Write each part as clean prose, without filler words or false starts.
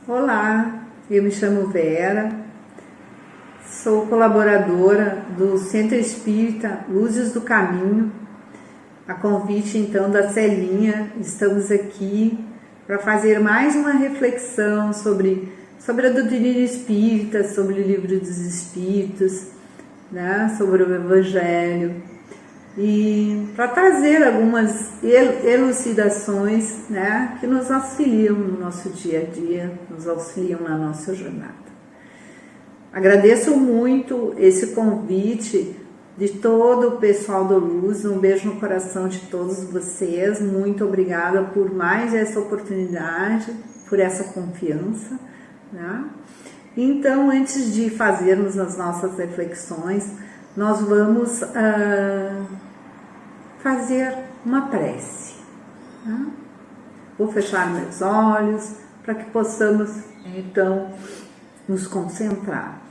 Olá, eu me chamo Vera, sou colaboradora do Centro Espírita Luzes do Caminho. A convite então da Celinha, estamos aqui para fazer mais uma reflexão sobre a doutrina espírita, sobre o Livro dos Espíritos, né, sobre o Evangelho, e para trazer algumas elucidações, né, que nos auxiliam no nosso dia a dia, nos auxiliam na nossa jornada. Agradeço muito esse convite de todo o pessoal do Luz, um beijo no coração de todos vocês, muito obrigada por mais essa oportunidade, por essa confiança, né? Então, antes de fazermos as nossas reflexões, nós vamos fazer uma prece, né? Vou fechar meus olhos para que possamos então nos concentrar,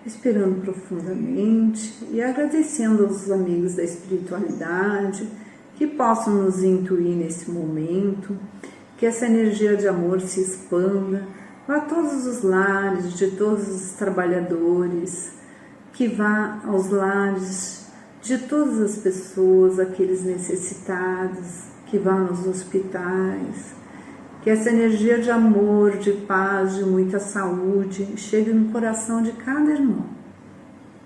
respirando profundamente e agradecendo aos amigos da espiritualidade que possam nos intuir nesse momento, que essa energia de amor se expanda para todos os lares, de todos os trabalhadores, que vá aos lares de todas as pessoas, aqueles necessitados, que vá nos hospitais, que essa energia de amor, de paz, de muita saúde chegue no coração de cada irmão,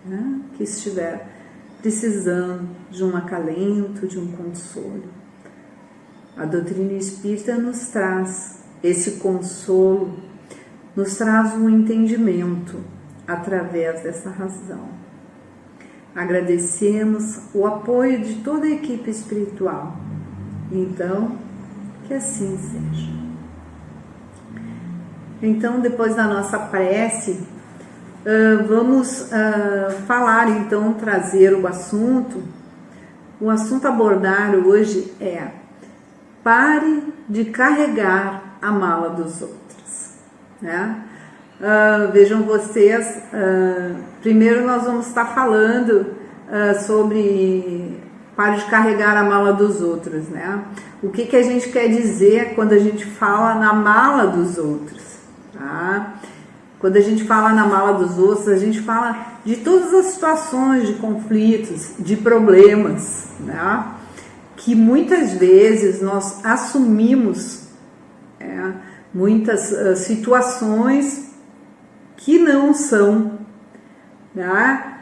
né, que estiver precisando de um acalento, de um consolo. A doutrina espírita nos traz esse consolo, nos traz um entendimento através dessa razão. Agradecemos o apoio de toda a equipe espiritual. Então, que assim seja. Então, depois da nossa prece, vamos falar, então, trazer o assunto. O assunto a abordar hoje é: pare de carregar a mala dos outros, né? Vejam vocês, primeiro nós vamos estar falando sobre pare de carregar a mala dos outros, né? O que a gente quer dizer quando a gente fala na mala dos outros, tá? Quando a gente fala na mala dos outros, a gente fala de todas as situações de conflitos, de problemas, né? Que muitas vezes nós assumimos muitas situações que não são, né,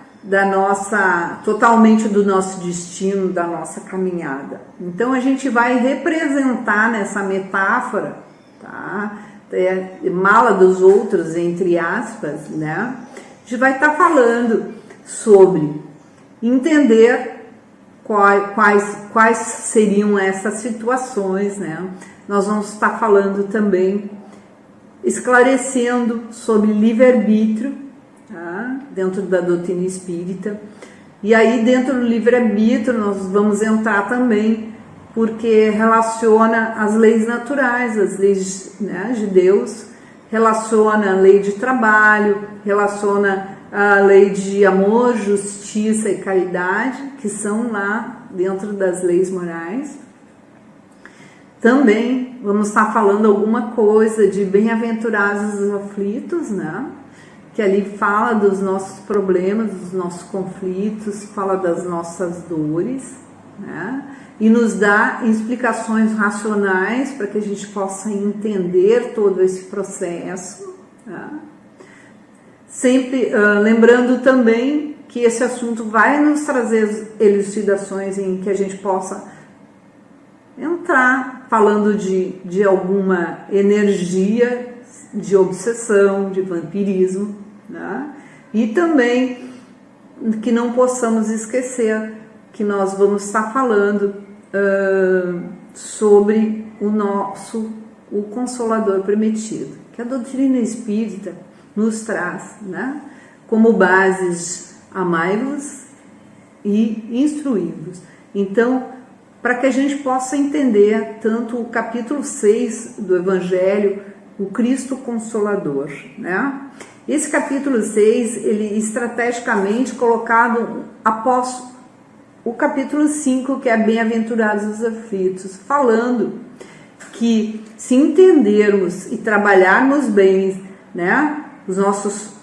totalmente do nosso destino, da nossa caminhada. Então a gente vai representar nessa metáfora, tá, mala dos outros, entre aspas, né? A gente vai estar falando sobre entender quais seriam essas situações, né? Nós vamos estar falando também, esclarecendo sobre livre-arbítrio, tá? Dentro da doutrina espírita. E aí, dentro do livre-arbítrio, nós vamos entrar também, porque relaciona as leis naturais, as leis, né, de Deus, relaciona a lei de trabalho, relaciona a lei de amor, justiça e caridade, que são lá dentro das leis morais. Também vamos estar falando alguma coisa de bem-aventurados os aflitos, né? Que ali fala dos nossos problemas, dos nossos conflitos, fala das nossas dores, né? E nos dá explicações racionais para que a gente possa entender todo esse processo, tá? Sempre lembrando também que esse assunto vai nos trazer elucidações em que a gente possa entrar falando de alguma energia de obsessão, de vampirismo, né? E também que não possamos esquecer que nós vamos estar falando sobre o Consolador Prometido, que a doutrina espírita nos traz, né, como bases: amai-vos e instruí-vos. Então, para que a gente possa entender tanto o capítulo 6 do Evangelho, o Cristo Consolador, né? Esse capítulo 6, ele estrategicamente colocado após o capítulo 5, que é Bem-aventurados os aflitos, falando que se entendermos e trabalharmos bem, né, os nossos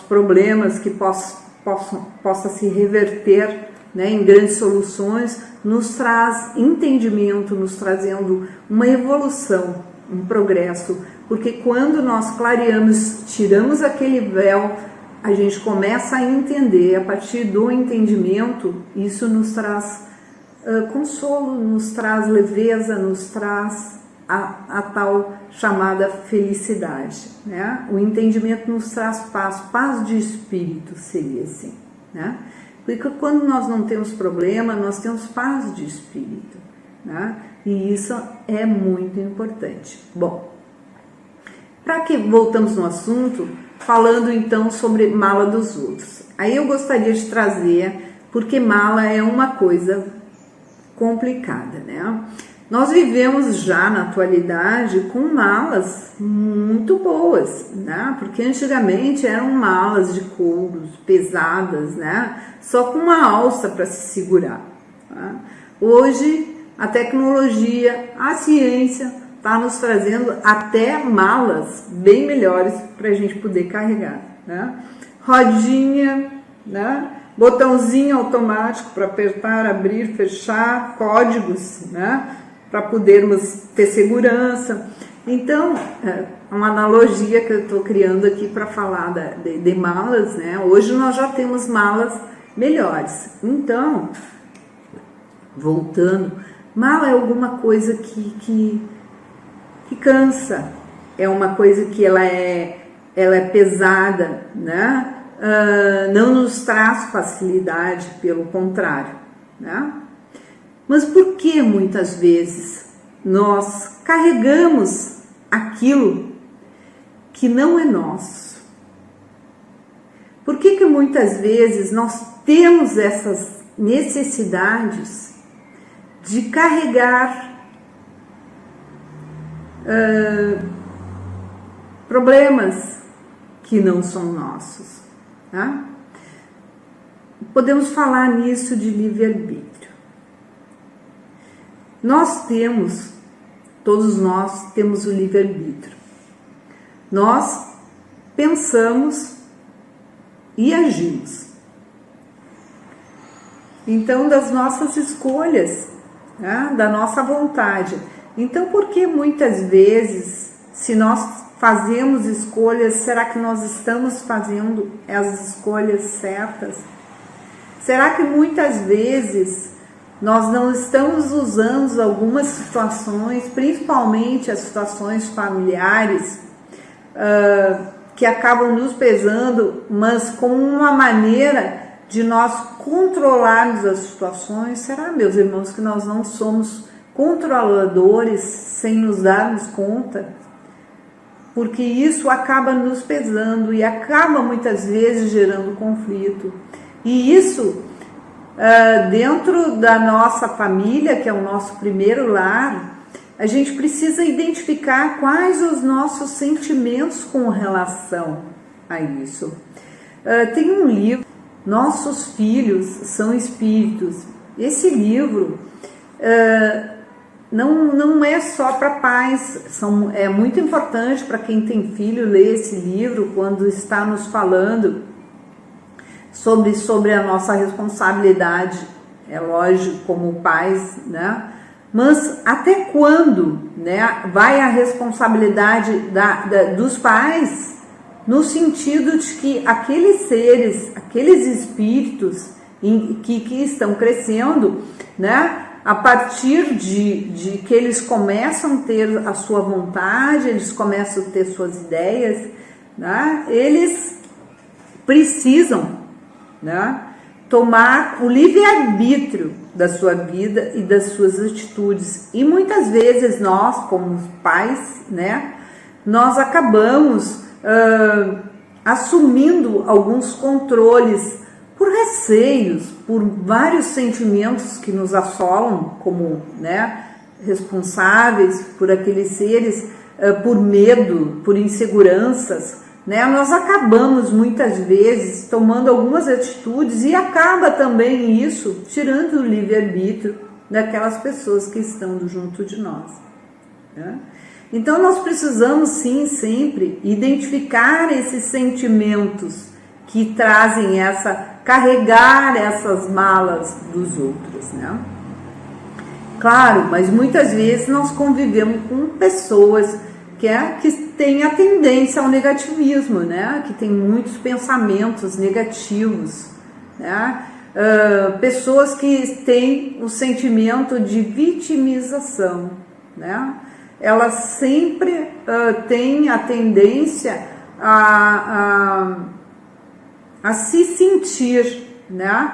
problemas, que possa se reverter, né, em grandes soluções, nos traz entendimento, nos trazendo uma evolução, um progresso, porque quando nós clareamos, tiramos aquele véu, a gente começa a entender. A partir do entendimento, isso nos traz consolo, nos traz leveza, nos traz a tal chamada felicidade, né? O entendimento nos traz paz de espírito, seria assim, né? Porque quando nós não temos problema, nós temos paz de espírito, né? E isso é muito importante. Bom, para que voltamos no assunto, falando então sobre mala dos outros. Aí eu gostaria de trazer, porque mala é uma coisa complicada, né? Nós vivemos já na atualidade com malas muito boas, né? Porque antigamente eram malas de couro pesadas, né? Só com uma alça para se segurar, tá? Hoje a tecnologia, a ciência está nos trazendo até malas bem melhores para a gente poder carregar, né? Rodinha, né? Botãozinho automático para apertar, abrir, fechar, códigos, né, para podermos ter segurança. Então, é uma analogia que eu estou criando aqui para falar de malas, né? Hoje nós já temos malas melhores. Então, voltando, mala é alguma coisa que cansa, é uma coisa que ela é pesada, né? Não nos traz facilidade, pelo contrário, né? Mas por que muitas vezes nós carregamos aquilo que não é nosso? Por que muitas vezes nós temos essas necessidades de carregar problemas que não são nossos, tá? Podemos falar nisso de livre-arbítrio. Todos nós temos o livre-arbítrio. Nós pensamos e agimos. Então, das nossas escolhas, né? Da nossa vontade. Então, por que muitas vezes, se nós fazemos escolhas, será que nós estamos fazendo as escolhas certas? Será que muitas vezes nós não estamos usando algumas situações, principalmente as situações familiares, que acabam nos pesando, mas como uma maneira de nós controlarmos as situações? Será, meus irmãos, que nós não somos controladores sem nos darmos conta? Porque isso acaba nos pesando e acaba muitas vezes gerando conflito. E isso, dentro da nossa família, que é o nosso primeiro lar, a gente precisa identificar quais os nossos sentimentos com relação a isso. Tem um livro, Nossos Filhos São Espíritos. Esse livro não é só para pais, é muito importante para quem tem filho ler esse livro quando está nos falando sobre a nossa responsabilidade, é lógico, como pais, né? Mas até quando, né, vai a responsabilidade dos pais, no sentido de que aqueles seres, aqueles espíritos que estão crescendo, né, a partir de que eles começam a ter a sua vontade, eles começam a ter suas ideias, né, eles precisam, né, tomar o livre-arbítrio da sua vida e das suas atitudes. E muitas vezes nós, como pais, né, nós acabamos assumindo alguns controles por receios, por vários sentimentos que nos assolam como, né, responsáveis por aqueles seres, por medo, por inseguranças, né? Nós acabamos muitas vezes tomando algumas atitudes e acaba também isso tirando o livre-arbítrio daquelas pessoas que estão junto de nós. né? Então nós precisamos sim sempre identificar esses sentimentos que trazem carregar essas malas dos outros, né? Claro, mas muitas vezes nós convivemos com pessoas que têm a tendência ao negativismo, né? Que tem muitos pensamentos negativos, né? Pessoas que têm o sentimento de vitimização, né? Elas sempre têm a tendência a se sentir, né,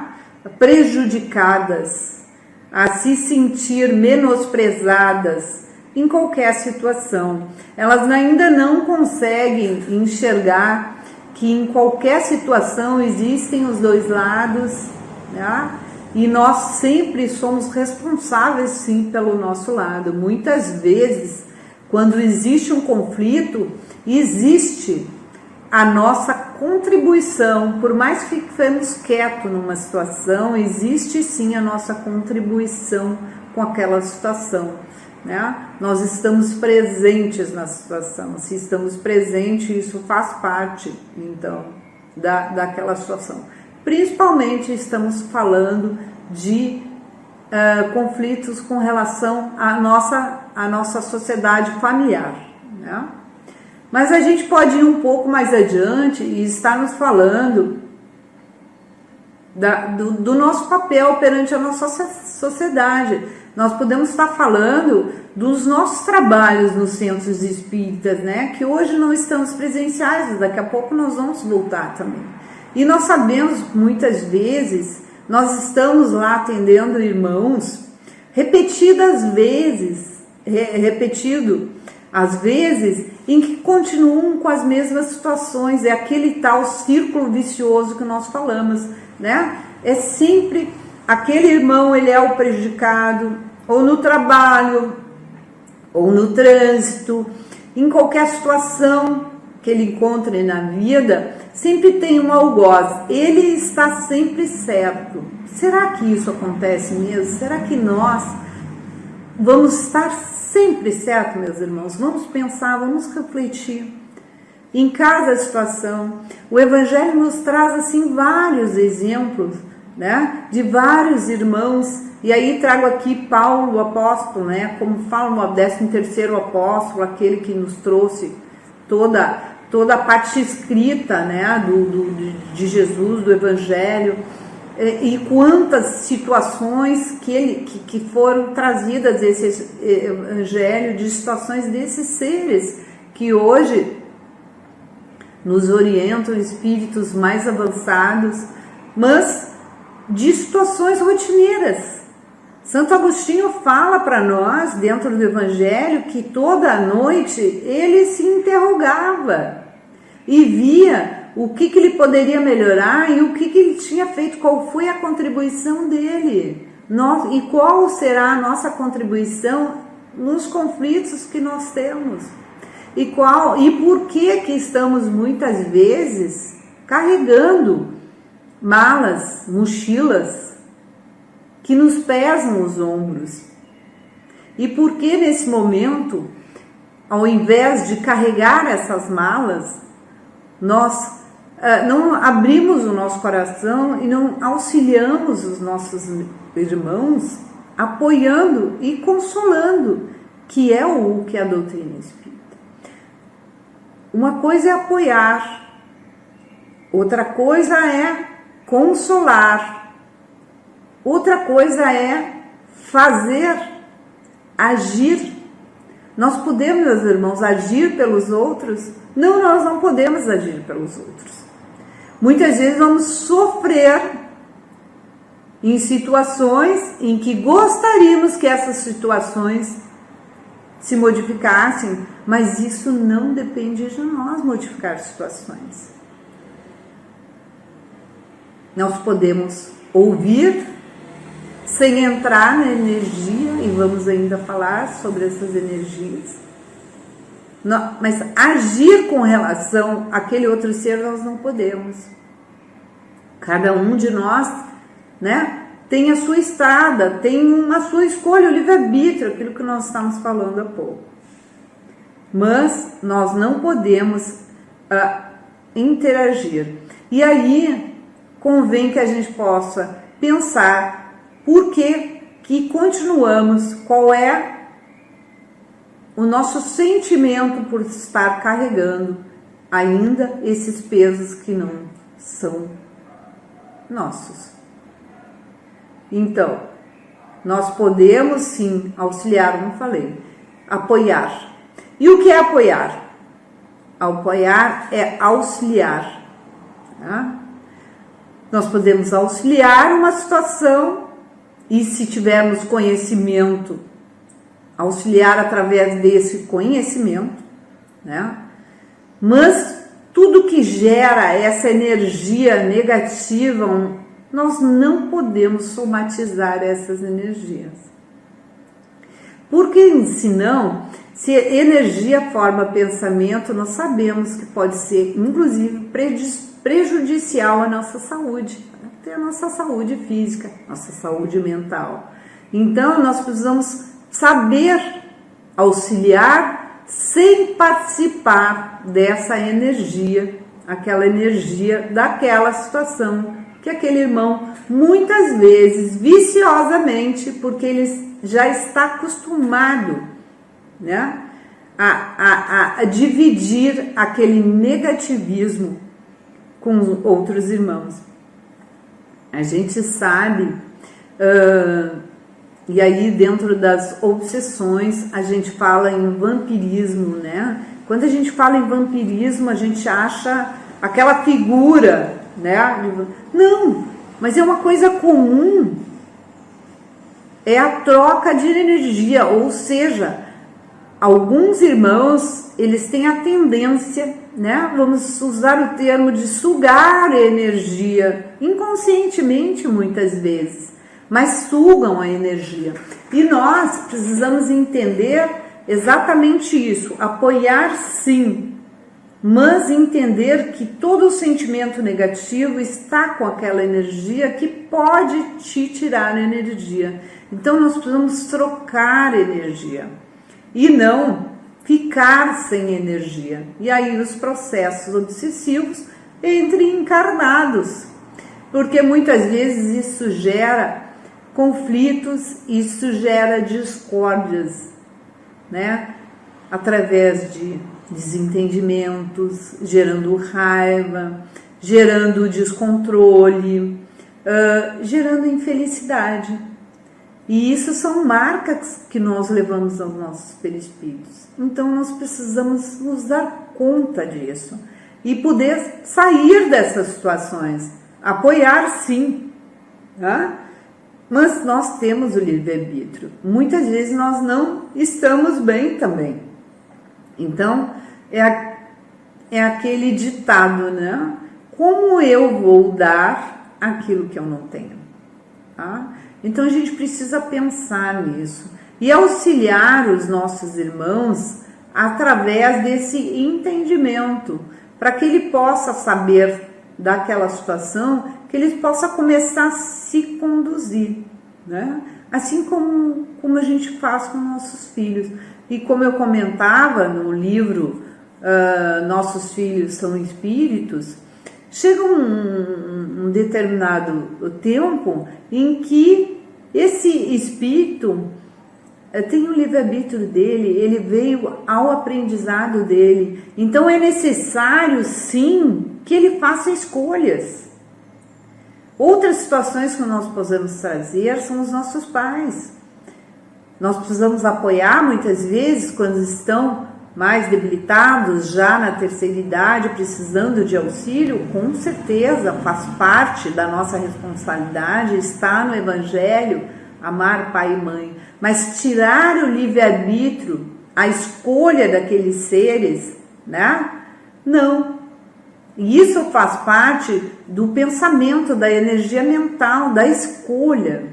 prejudicadas, a se sentir menosprezadas em qualquer situação. Elas ainda não conseguem enxergar que em qualquer situação existem os dois lados, né? E nós sempre somos responsáveis sim pelo nosso lado. Muitas vezes, quando existe um conflito, existe a nossa contribuição. Por mais que fiquemos quietos numa situação, existe sim a nossa contribuição com aquela situação, né? Nós estamos presentes na situação. Se estamos presentes, isso faz parte então daquela situação. Principalmente estamos falando de conflitos com relação à nossa sociedade familiar, né? Mas a gente pode ir um pouco mais adiante e estar nos falando do nosso papel perante a nossa sociedade. Nós podemos estar falando dos nossos trabalhos nos centros espíritas, né? Que hoje não estamos presenciais, daqui a pouco nós vamos voltar também. E nós sabemos, muitas vezes, nós estamos lá atendendo irmãos repetidas vezes, às vezes, em que continuam com as mesmas situações. É aquele tal círculo vicioso que nós falamos, né? É sempre aquele irmão, ele é o prejudicado, ou no trabalho, ou no trânsito, em qualquer situação que ele encontre na vida, sempre tem um algoz, ele está sempre certo. Será que isso acontece mesmo? Será que nós vamos estar sempre certo, meus irmãos? Vamos pensar, vamos refletir em cada situação. O Evangelho nos traz assim vários exemplos, né, de vários irmãos. E aí trago aqui Paulo, o apóstolo, né, como fala o 13º apóstolo, aquele que nos trouxe toda a parte escrita, né, de Jesus, do Evangelho, e quantas situações que foram trazidas desse Evangelho, de situações desses seres que hoje nos orientam, espíritos mais avançados, mas de situações rotineiras. Santo Agostinho fala para nós, dentro do Evangelho, que toda noite ele se interrogava e via o que ele poderia melhorar e o que ele tinha feito, qual foi a contribuição dele, e qual será a nossa contribuição nos conflitos que nós temos, e por que estamos muitas vezes carregando malas, mochilas que nos pesam os ombros, e por que nesse momento, ao invés de carregar essas malas, nós não abrimos o nosso coração e não auxiliamos os nossos irmãos, apoiando e consolando, que é o que a doutrina espírita. Uma coisa é apoiar, outra coisa é consolar, outra coisa é fazer, agir. Nós podemos, meus irmãos, agir pelos outros? Não, nós não podemos agir pelos outros. Muitas vezes vamos sofrer em situações em que gostaríamos que essas situações se modificassem, mas isso não depende de nós modificar situações. Nós podemos ouvir sem entrar na energia, e vamos ainda falar sobre essas energias, mas agir com relação àquele outro ser nós não podemos. Cada um de nós, né, tem a sua estrada, tem a sua escolha, o livre-arbítrio, aquilo que nós estamos falando há pouco. mas nós não podemos interagir. E aí convém que a gente possa pensar por que continuamos, qual é o nosso sentimento por estar carregando ainda esses pesos que não são nossos. Então, nós podemos sim auxiliar, como falei, apoiar. E o que é apoiar? Apoiar é auxiliar. Tá? Nós podemos auxiliar uma situação e, se tivermos conhecimento, auxiliar através desse conhecimento, né? Mas tudo que gera essa energia negativa, nós não podemos somatizar essas energias. Porque senão, se energia forma pensamento, nós sabemos que pode ser, inclusive, prejudicial à nossa saúde, até a nossa saúde física, nossa saúde mental. Então, nós precisamos saber auxiliar sem participar dessa energia, aquela energia daquela situação que aquele irmão, muitas vezes, viciosamente, porque ele já está acostumado, né, a dividir aquele negativismo com outros irmãos. A gente sabe, e aí dentro das obsessões a gente fala em vampirismo, né? Quando a gente fala em vampirismo, a gente acha aquela figura, né? Não, mas é uma coisa comum, é a troca de energia, ou seja, alguns irmãos, eles têm a tendência, né? Vamos usar o termo de sugar a energia, inconscientemente muitas vezes, mas sugam a energia. E nós precisamos entender exatamente isso, apoiar sim, mas entender que todo o sentimento negativo está com aquela energia que pode te tirar energia. Então nós precisamos trocar energia e não ficar sem energia. E aí os processos obsessivos entre encarnados, porque muitas vezes isso gera conflitos, isso gera discórdias, né? Através de desentendimentos, gerando raiva, gerando descontrole, gerando infelicidade. E isso são marcas que nós levamos aos nossos perispíritos. Então nós precisamos nos dar conta disso e poder sair dessas situações, apoiar sim, tá? Mas nós temos o livre-arbítrio. Muitas vezes nós não estamos bem também. Então, é aquele ditado, né? Como eu vou dar aquilo que eu não tenho? Tá? Então, a gente precisa pensar nisso. E auxiliar os nossos irmãos através desse entendimento, para que ele possa saber daquela situação, que ele possa começar a se conduzir, né? Assim como a gente faz com nossos filhos. E como eu comentava no livro Nossos Filhos São Espíritos, chega um determinado tempo em que esse espírito tem o livre-arbítrio dele, ele veio ao aprendizado dele. Então é necessário sim que ele faça escolhas. Outras situações que nós podemos trazer são os nossos pais. Nós precisamos apoiar muitas vezes quando estão mais debilitados, já na terceira idade, precisando de auxílio. Com certeza faz parte da nossa responsabilidade, está no Evangelho, amar pai e mãe. Mas tirar o livre-arbítrio, a escolha daqueles seres, né? Não. E isso faz parte do pensamento, da energia mental, da escolha.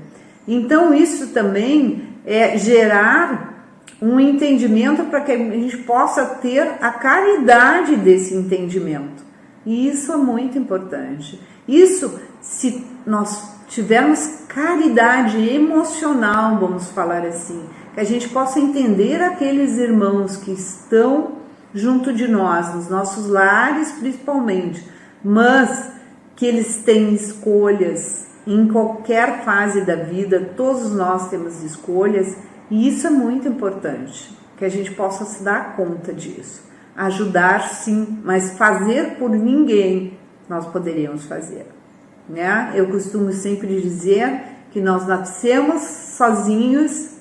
Então isso também é gerar um entendimento para que a gente possa ter a caridade desse entendimento. E isso é muito importante. Isso, se nós tivermos caridade emocional, vamos falar assim, que a gente possa entender aqueles irmãos que estão junto de nós, nos nossos lares principalmente, mas que eles têm escolhas em qualquer fase da vida, todos nós temos escolhas, e isso é muito importante, que a gente possa se dar conta disso. Ajudar sim, mas fazer por ninguém nós poderíamos fazer, né? Eu costumo sempre dizer que nós nascemos sozinhos,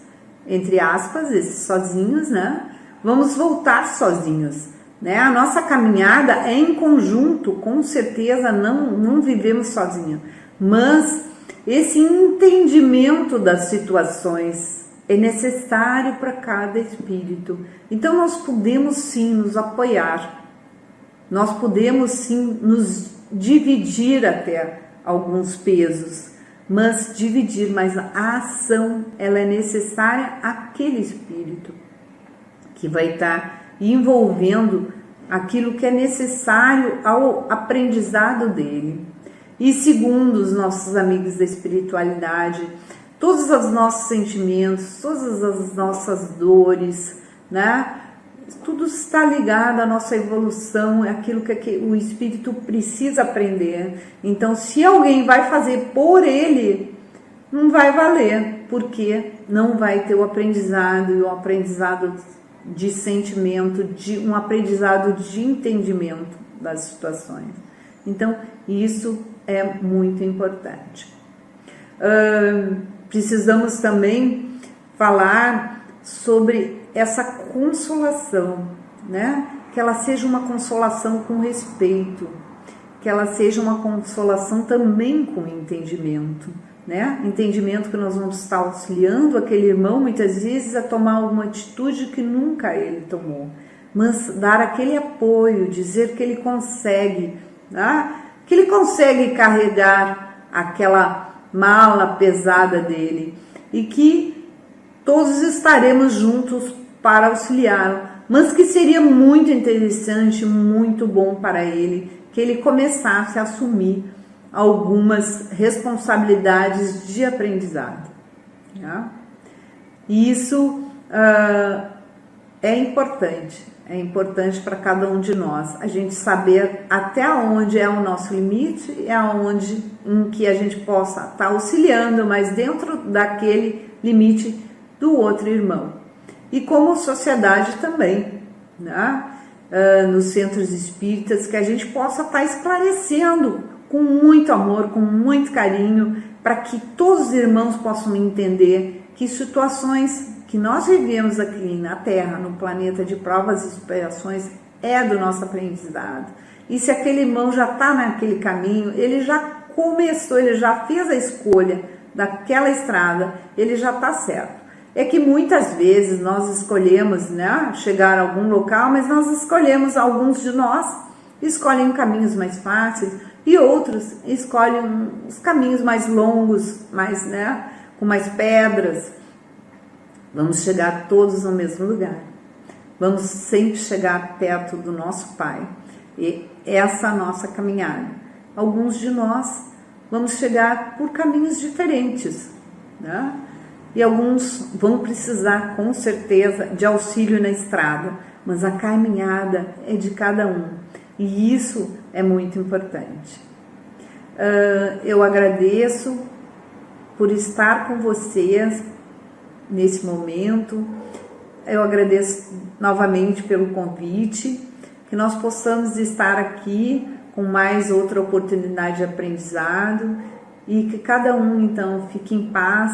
entre aspas, esses sozinhos, né? Vamos voltar sozinhos, né? A nossa caminhada é em conjunto, com certeza não vivemos sozinhos, mas esse entendimento das situações é necessário para cada espírito. Então nós podemos sim nos apoiar, nós podemos sim nos dividir até alguns pesos, mas a ação ela é necessária àquele espírito que vai estar envolvendo aquilo que é necessário ao aprendizado dele. E segundo os nossos amigos da espiritualidade, todos os nossos sentimentos, todas as nossas dores, né? Tudo está ligado à nossa evolução, é aquilo que o espírito precisa aprender. Então, se alguém vai fazer por ele, não vai valer, porque não vai ter o aprendizado, e o aprendizado de sentimento, um aprendizado de entendimento das situações. Então, isso é muito importante. Precisamos também falar sobre essa consolação, né? Que ela seja uma consolação com respeito, que ela seja uma consolação também com entendimento, né? Entendimento que nós vamos estar auxiliando aquele irmão muitas vezes a tomar alguma atitude que nunca ele tomou, mas dar aquele apoio, dizer que ele consegue, né? Que ele consegue carregar aquela mala pesada dele e que todos estaremos juntos para auxiliá-lo, mas que seria muito interessante, muito bom para ele, que ele começasse a assumir algumas responsabilidades de aprendizado. Tá? Isso é importante para cada um de nós, a gente saber até onde é o nosso limite e aonde em que a gente possa estar auxiliando, mas dentro daquele limite do outro irmão. E como sociedade também, né? Nos centros espíritas, que a gente possa estar esclarecendo com muito amor, com muito carinho, para que todos os irmãos possam entender que situações que nós vivemos aqui na Terra, no planeta de provas e expiações, é do nosso aprendizado. E se aquele irmão já está naquele caminho, ele já começou, ele já fez a escolha daquela estrada, ele já está certo. É que muitas vezes nós escolhemos, né, chegar a algum local, mas nós escolhemos, alguns de nós escolhem caminhos mais fáceis e outros escolhem os caminhos mais longos, mais, né, com mais pedras. Vamos chegar todos no mesmo lugar. Vamos sempre chegar perto do nosso Pai. E essa é a nossa caminhada. Alguns de nós vamos chegar por caminhos diferentes, né? E alguns vão precisar, com certeza, de auxílio na estrada, mas a caminhada é de cada um, e isso é muito importante. Eu agradeço por estar com vocês nesse momento, eu agradeço novamente pelo convite, que nós possamos estar aqui com mais outra oportunidade de aprendizado, e que cada um, então, fique em paz.